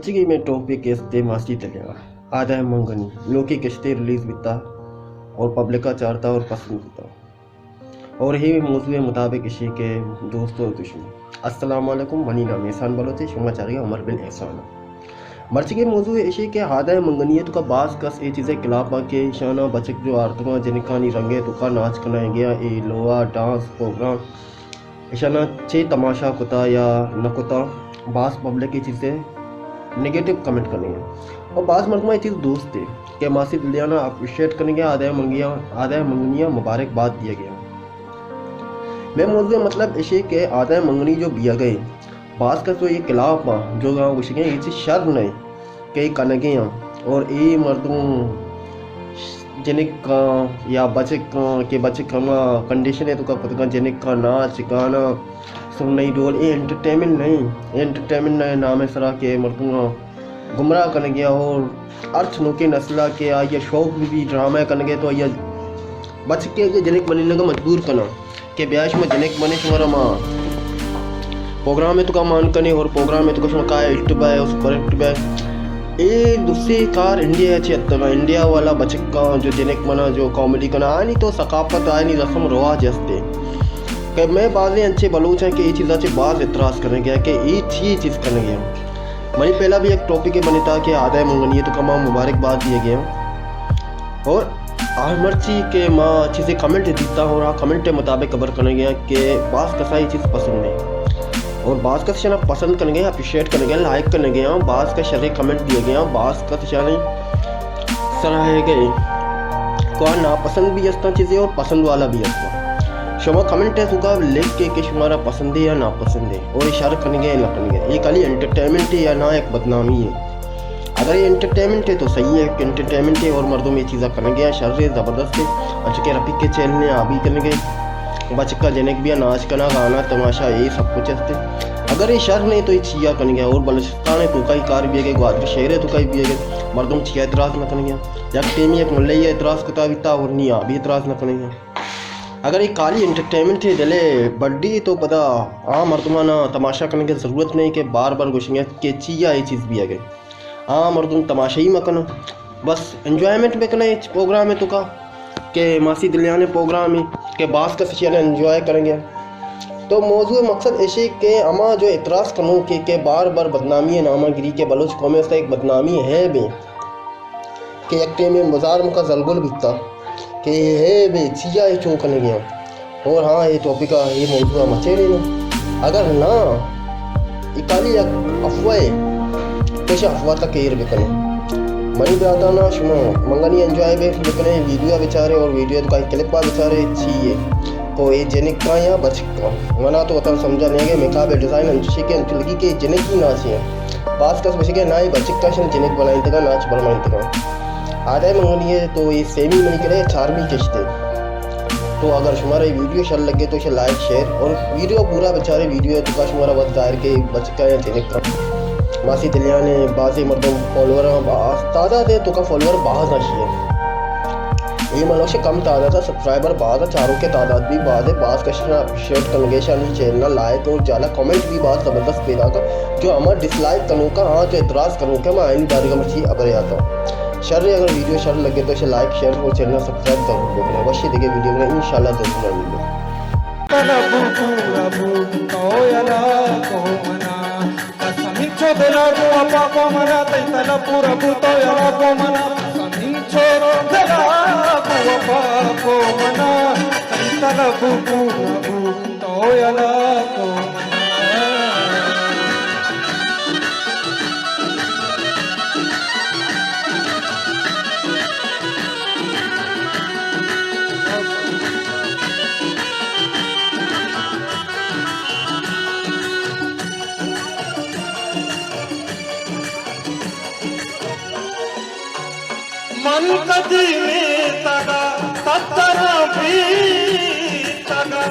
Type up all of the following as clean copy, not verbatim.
मर्चिगी में टॉपिक इस्ते मासी तलिया आदाय मंगनी लोकी किश्ते रिलीज बिता और पब्लिक का चारता और पसंद बिता और ही मौजूद मुताबिक इसी के दोस्तों और दुश्मन अस्सलाम वालेकुम मनी नाम एहसान बलोचे शुमा चाहिए उमर बिन एहसान मर्चिगी मौजूद इसी के आदाय मंगनीत का बास कस ये चीज़ें खिलाफा के ईशाना बचक जो आरतुआ जिनका नहीं रंगे तो का नाच करना गया ए लोहा डांस प्रोग्राम ईशाना चे तमाशा कुता या न कुता बास पब्लिक की चीज़ें नेगेटिव कमेंट करेंगे और बास मरतबा ये चीज़ दोस्त थे कि मासी दिलियाना अप्रिशिएट करेंगे आदाय मंगनिया मुबारकबाद दिया गया। मैं मौजूद मतलब इसे के आदाय मंगनी जो दिया गए बास का तो ये खिलाफ जो गाँव कुछ ये चीज़ शर्म नहीं कई कनगे और ये मर्दों जिनिक का या बच्चे के बच्चे का कंडीशन है तो का खुद का जिनिक का नाच गाना सुन नहीं डोल ये एंटरटेनमेंट नहीं नाम है सरा के मर्दों गुमराह करने गया और अर्थ नोके नस्ला के या शौक भी ड्रामा करने गए तो या बच के जनिक बनने का मजबूर करना के ब्याज में जनिक बने तुम्हारा माँ प्रोग्राम में तो का मान करने और प्रोग्राम में तो कुछ का यूट्यूब है उस पर यूट्यूब है ये दूसरी कार इंडिया अच्छी इंडिया वाला बच का जो जनिक बना जो कॉमेडी करना आनी तो सकाफत आए नहीं रस्म रवाज हंसते कि मैं बाज़ें अच्छे बलूच हैं कि ये चीज़ अच्छे बाज़ इतराज़ करने गया कि ये चीज़ करने गया मैंने पहला भी एक टॉपिक बनी था कि आदाय मंगनी तो कमा मुबारकबाद दिए गए और मर्ची के माँ चीज़ें कमेंट देता और कमेंट के मुताबिक कवर करने गया कि बास कसा ये चीज़ पसंद नहीं और बास का शना पसंद करने गया अप्रिशिएट करने गया लाइक करने गया बास का शरीर कमेंट दिया गया बास का शना सराहे गए को नापसंद भी हंसता चीज़ें और पसंद वाला भी हंसता शुमा कमेंट है तुका लिख के शुमारा पसंद है या नापसंद है और इशारा करने या ना करने ये खाली एंटरटेनमेंट है या ना एक बदनामी है अगर ये एंटरटेनमेंट है तो सही है एंटरटेनमेंट है और मर्दों में ये चीज़ें करने गया शर ज़बरदस्त है अच्छा के रफीक के चैनल अभी करने गए बच का जनक भी नाच करना गाना तमाशा ये सब कुछ हंसते अगर ये शर नहीं तो ये छिया करने गया और बलुचिस्तान है तो कई कार भी है ग्वादर शहर है तो कई भी है मर्दों में छिया एतराज़ न करने गया या टेमी एक मुल्ला एतराज़ कुता और नहीं अभी एतराज़ न करने गया अगर ये काली एंटरटेनमेंट है दिले बड्डी तो पता मर्दुमा ना तमाशा करने की ज़रूरत नहीं कि बार बार घुसेंगे कि चिया ये चीज़ भी आ गई मर्दुम तमाशा ही मकना बस एंजॉयमेंट में करना प्रोग्राम है तो का कि मासी दिलियाने प्रोग्राम है कि बास का सिचुएशन एंजॉय करेंगे तो मौजूद मकसद ऐसे कि अमा जो एतराज़ करूँ कि बार बार बदनामी है नामागिरी के बलोच कौमें उसका एक बदनामी है भी कि एक में बाजार का जलगुल बिकता कि है बे चिया ही चो करने गया और हाँ ये टॉपिक का ये मौजूद मचे लेना अगर ना इकाली अफवाह तो अफवाह तक केर बेकने मनी ब्राता ना शुनो मंगनी एंजॉय बे बेकने वीडियो बेचारे और वीडियो का क्लिप बेचारे चाहिए तो ये जेनिक का या बच का मना तो बता समझा नहीं है मेकअप डिज़ाइन अंशी के लगी के जेनिक ही नाच है पास का बच के ना ही बचिक का जेनिक बनाई तक नाच बनाई तक आदाय मंगनी है तो ये सेमी मनी के लिए 4वीं किश्त है तो अगर तुम्हारा ये वीडियो शल लगे तो इसे लाइक शेयर और वीडियो पूरा बेचारे वीडियो है तो का तुम्हारा वक्त जाहिर के बचका या चेक का मासी दिलिया ने बाज़ी मर्दों फॉलोअर तादाद है तो का फॉलोअर बाज है ये मतलब से कम तादाद है सब्सक्राइबर बाज चारों के तादाद भी बाज है बाज का अप्रिशिएट करने चैनल लाइक और ज़्यादा कमेंट भी बात ज़बरदस्त पैदा का जो हमारा डिसलाइक करूँ का हाँ जो एतराज़ करूँ का मैं आईनी तारीख में चीज़ अगर आता हूँ शर अगर वीडियो शर लगे तो इसे लाइक शेयर और चैनल सब्सक्राइब जरूर देखना वशी देखे वीडियो में इंशाल्लाह जरूर मिलेगा मन कदी में तगा तत्तरा भी तगा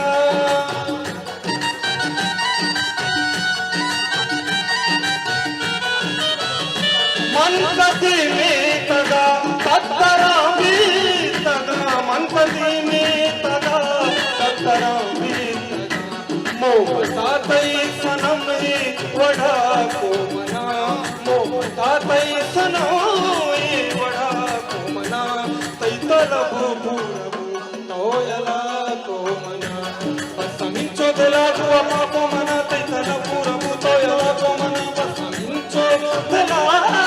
मन कदी में तगा तत्तरा भी तगा मन कदी में तगा तत्तरा भी मोह सातई सनम वढ़ा को मना मोह तातैसनो वडा कोमना तैतल भूपुरभू तोयला कोमना पसमिंचो दला दुआ कोमना तैतल भूरभू तोयला कोमना पसमिंचो दला